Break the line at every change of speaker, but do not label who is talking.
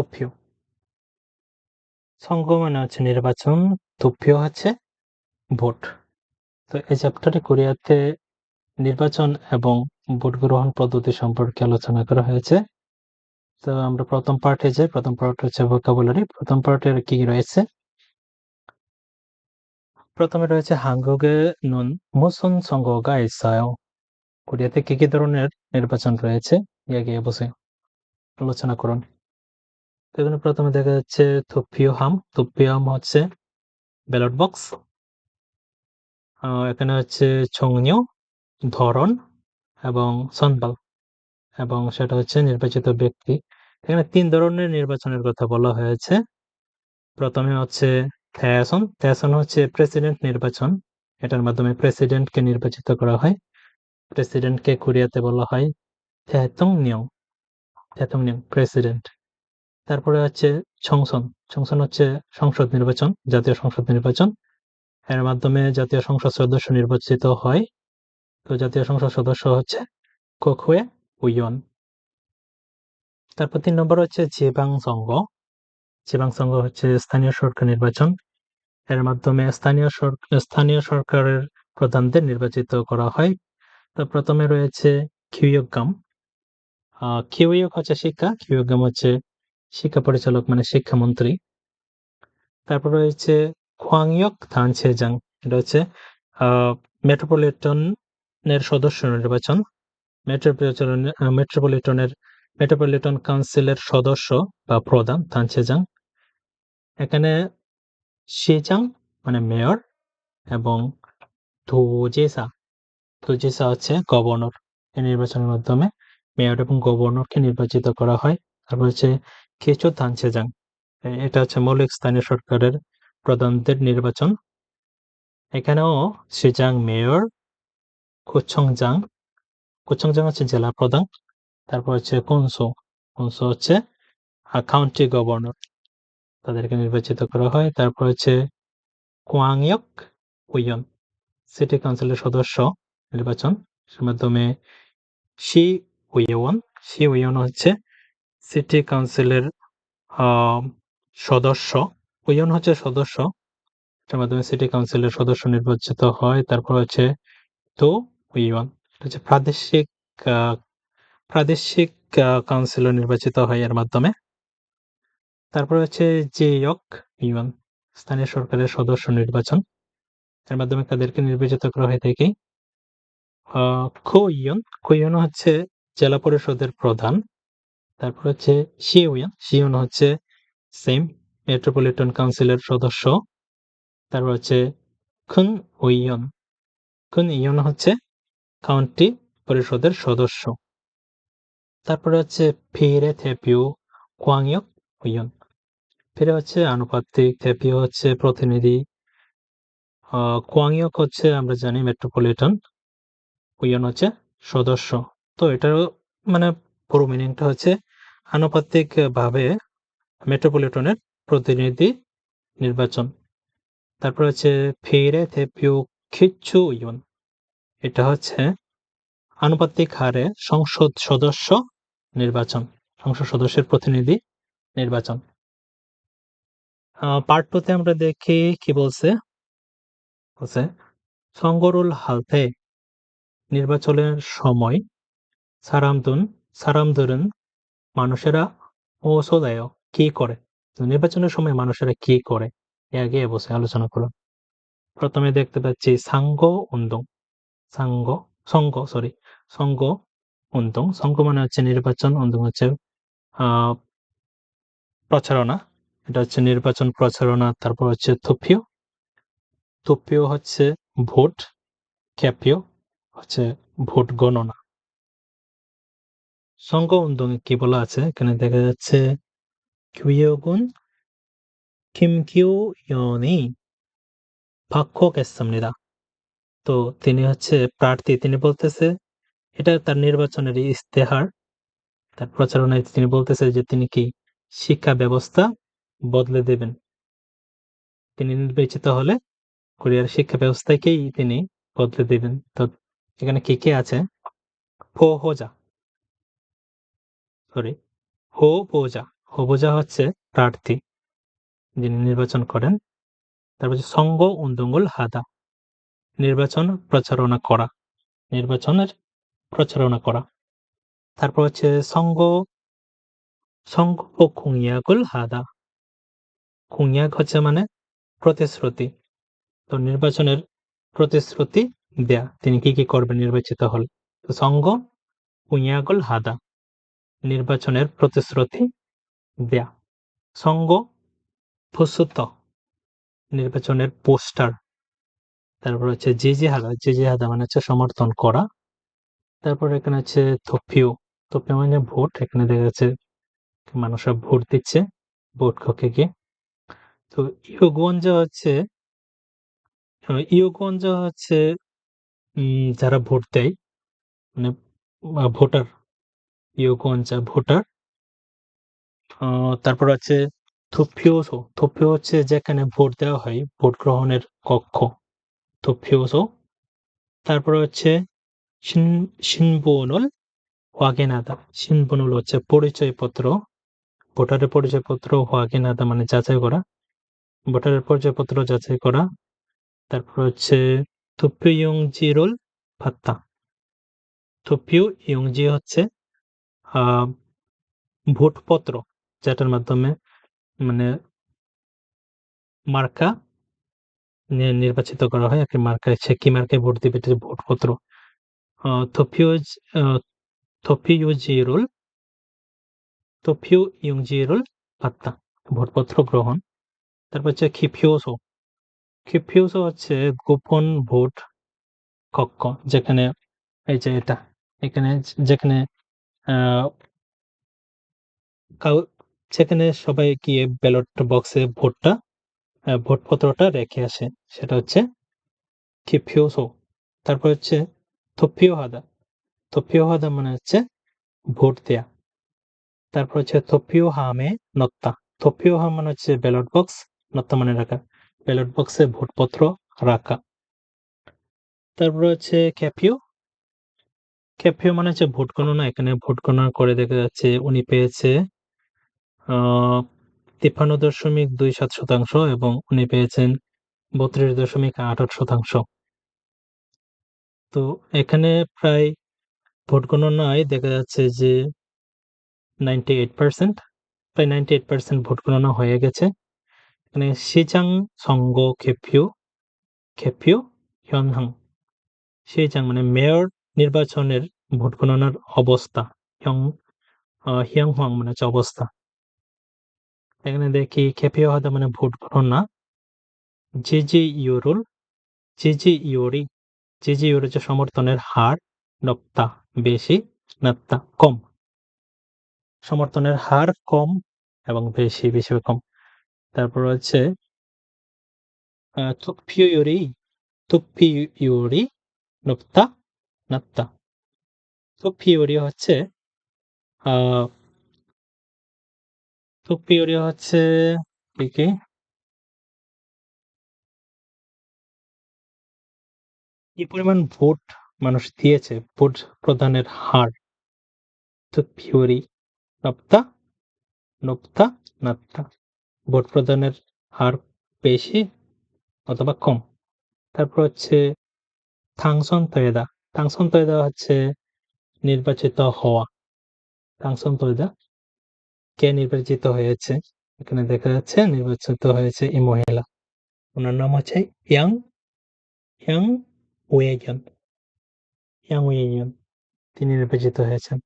투표 선거 মানে হচ্ছে নির্বাচন, তুপ্য হচ্ছে ভোট। তো এই চ্যাপ্টারে কোরিয়াতে নির্বাচন এবং ভোট গ্রহণ পদ্ধতি সম্পর্কে আলোচনা করা হয়েছে। তো আমরা প্রথম পার্টে যাই। প্রথম পার্ট হচ্ছে ভোকাবুলারি। প্রথম পার্টের কি রয়েছে? প্রথমে রয়েছে 한국에 는 무슨 선거가 있어요? কোরিয়াতে কি ধরনের নির্বাচন রয়েছে? এগিয়ে বসে আলোচনা করুন। তো এখানে প্রথমে দেখা যাচ্ছে 투표함। 투표함 হচ্ছে ব্যালট বক্স। এখানে হচ্ছে 종류, ধরন এবং 선발 এবং সেটা হচ্ছে নির্বাচিত ব্যক্তি। এখানে ৩ ধরনের নির্বাচনের কথা বলা হয়েছে। প্রথমে হচ্ছে 대선। 대선 হচ্ছে প্রেসিডেন্ট নির্বাচন। এটার মাধ্যমে প্রেসিডেন্টকে নির্বাচিত করা হয়। প্রেসিডেন্টকে কোরিয়াতে বলা হয় 대통령। 대통령 প্রেসিডেন্ট। তারপরে হচ্ছে 총선। 총선 হচ্ছে সংসদ নির্বাচন, জাতীয় সংসদ নির্বাচন। এর মাধ্যমে জাতীয় সংসদ সদস্য নির্বাচিত হয়। তো জাতীয় সংসদ সদস্য হচ্ছে 국회 의원। তারপর ৩ নম্বর হচ্ছে 지방선거। 지방선거 হচ্ছে স্থানীয় সরকার নির্বাচন। এর মাধ্যমে স্থানীয় সরকারের প্রধানদের নির্বাচিত করা হয়। তো প্রথমে রয়েছে 교육감। 교육 হচ্ছে শিক্ষা, 교육감 হচ্ছে শিক্ষা পরিচালক মানে শিক্ষামন্ত্রী। তারপর রয়েছে 광역단체장। এটা হচ্ছে মেট্রোপলিটনের সদস্য নির্বাচন। মেট্রোপলিটন কাউন্সিলের সদস্য বা প্রধান 단체장। এখানে 시장 মানে মেয়র এবং 도지사 হচ্ছে গভর্নর। এই নির্বাচনের মাধ্যমে মেয়র এবং গভর্নরকে নির্বাচিত করা হয়। তারপর হচ্ছে 기초단체장। এটা হচ্ছে মৌলিক স্থানীয় সরকারের প্রধানদের নির্বাচন। এখানেও 시장, মেয়র, 구청장 হচ্ছে জেলা প্রধান। তারপর হচ্ছে 군수 হচ্ছে কাউন্টি গভর্নর, তাদেরকে নির্বাচিত করা হয়। তারপর হচ্ছে 광역의원, সিটি কাউন্সিলের সদস্য নির্বাচন। এর মাধ্যমে 시의원 হচ্ছে সিটি কাউন্সিলের সদস্য। 의원 হচ্ছে সদস্য, এর মাধ্যমে সিটি কাউন্সিলের সদস্য নির্বাচিত হয়। তারপর হচ্ছে 도의원, এটা হচ্ছে প্রাদেশিক কাউন্সিলর নির্বাচিত হয় এর মাধ্যমে। তারপর হচ্ছে 지역의원, স্থানীয় সরকারের সদস্য নির্বাচন। এর মাধ্যমে তাদেরকে নির্বাচিত করা হয়ে থাকে। খুইয়ন হচ্ছে জেলা পরিষদের প্রধান। তারপর হচ্ছে 시의원 হচ্ছে সেম মেট্রোপলিটন কাউন্সিলের সদস্য। তারপর হচ্ছে 큰의원 হচ্ছে কাউন্টি পরিষদের সদস্য। তারপরে হচ্ছে 비례대표 광역의원। বিরে হচ্ছে আনুপাতিক, 대표 হচ্ছে প্রতিনিধি, 광역 হচ্ছে আমরা জানি মেট্রোপলিটন, 의원 হচ্ছে সদস্য। তো এটারও মানে পুরো মিনিংটা হচ্ছে আনুপাতিক ভাবে মেট্রোপলিটনের প্রতিনিধি নির্বাচন। তারপর হচ্ছে 비례대표 기초의원। এটা হচ্ছে আনুপাতিক হারে সংসদ সদস্য নির্বাচন, সংসদ সদস্যের প্রতিনিধি নির্বাচন। পার্ট 2 তে আমরা দেখি কি বলছে। 선거를 할 때 নির্বাচনের সময় 사람들은 মানুষেরা 무엇을 해요? কি করে? তো নির্বাচনের সময় মানুষেরা কি করে? এ আগে বসে আলোচনা করুন। প্রথমে দেখতে পাচ্ছি 선거 운동। 선거 মানে হচ্ছে নির্বাচন, 운동 হচ্ছে প্রচারণা। এটা হচ্ছে নির্বাচন প্রচারণা। তারপর হচ্ছে 투표 হচ্ছে ভোট, 개표 হচ্ছে ভোট গণনা। 선거운동에 কি বলা আছে? এখানে দেখা যাচ্ছে 교육은 김기현이 바꾸겠습니다। তো তিনি হচ্ছে প্রার্থী, তিনি বলতেছে এটা তার নির্বাচনের ইস্তেহার। তার প্রচারণায় তিনি বলতেছে যে তিনি কি শিক্ষা ব্যবস্থা বদলে দেবেন। তিনি নির্বাচিত হলে কোরিয়ার শিক্ষা ব্যবস্থাকেই তিনি বদলে দেবেন। তো এখানে কে আছে? হোবোজা। 후보자 হচ্ছে প্রার্থী, যিনি নির্বাচন করেন। তারপর হচ্ছে 선거 운동을 하다, নির্বাচন প্রচারণা করা, নির্বাচনের প্রচারণা করা। তারপর হচ্ছে 선거 공약을 하다, 공약 হচ্ছে মানে প্রতিশ্রুতি। তো নির্বাচনের প্রতিশ্রুতি দেয়া, তিনি কি কি করবেন নির্বাচিত হলে। তো 선거 공약을 하다, নির্বাচনের প্রতিশ্রুতি দেয়া। 선거 포스터, নির্বাচনের পোস্টার। তারপর হচ্ছে জিজিহাদা মানে হচ্ছে সমর্থন করা। তারপর এখানে হচ্ছে থোপিও মানে ভোট। এখানে দেখা যাচ্ছে মানুষরা ভোট দিচ্ছে ভোট কক্ষে গিয়ে। তো ইয়োগঞ্জ হচ্ছে যারা ভোট দেয়, মানে ভোটার, ইয়োগঞ্জা ভোটার। তারপর আছে থোপিও হচ্ছে যেখানে ভোট দেওয়া হয়, ভোট গ্রহণের কক্ষ, থোপিওসো। তারপর হচ্ছে 신분을 확인하다, 신분을 হচ্ছে পরিচয়পত্র, ভোটারের পরিচয়পত্র, 확인하다 মানে যাচাই করা, ভোটারের পরিচয়পত্র যাচাই করা। তারপর হচ্ছে 투표용지를 받다, 투표용지 হচ্ছে ভোটপত্র, যেটার মাধ্যমে মানে মার্কা নির্বাচিত করা হয়। একটা মার্কায় সে কি মার্কায় ভোট দিবে, এটা ভোটপত্র। 투표용지를 받다, ভোটপত্র গ্রহণ। তারপর হচ্ছে ক্ষিপ্যোসো হচ্ছে গোপন ভোট কক্ষ, যেখানে এই যে এটা, এখানে যেখানে সেখানে সবাই গিয়ে ব্যালট বক্সে ভোটপত্রটা রেখে আসে, সেটা হচ্ছে ক্ষিপ্যোসো। তারপর হচ্ছে থোপিওহাদা মানে হচ্ছে ভোট দেয়া। তারপর হচ্ছে থোপিওহামে নত্তা, থোপিওহাম মানে হচ্ছে ব্যালট বক্স, নত্তা মানে রাখা, ব্যালট বক্সে ভোটপত্র রাখা। তারপর হচ্ছে ক্যাপিও মানে হচ্ছে ভোট গণনা। এখানে ভোট গণনা করে দেখা যাচ্ছে উনি পেয়েছে 53.27% এবং উনি পেয়েছেন 32.68%। তো এখানে প্রায় ভোট গণনায় দেখা যাচ্ছে যে 98%, প্রায় 98% ভোট গণনা হয়ে গেছে। এখানে 시장 선거 개표 현황, 시장 মানে মেয়র নির্বাচনের ভোট গণনার অবস্থা, হিয়াংহোয়াং মানে হচ্ছে অবস্থা। এখানে দেখি 개표하다 মানে ভোট গণনা, 지지율이 হচ্ছে সমর্থনের হার, 높다 বেশি, 낮다 কম, সমর্থনের হার কম এবং বেশি কম। তারপর হচ্ছে 투표율이 높다 낮다, 투표율이 হচ্ছে 투표율이 হচ্ছে কি পরিমাণ ভোট মানুষ দিয়েছে, ভোট প্রদানের হার। 투표율이 높다 낮다, ভোট প্রদানের হার বেশি অথবা কম। তারপর হচ্ছে 당선되다 হচ্ছে নির্বাচিত হওয়া, 당선되다 কে নির্বাচিত হয়েছে। এখানে দেখা যাচ্ছে নির্বাচিত হয়েছে এই মহিলা, ওনার নাম হচ্ছে 양우에견, তিনি নির্বাচিত হয়েছেন।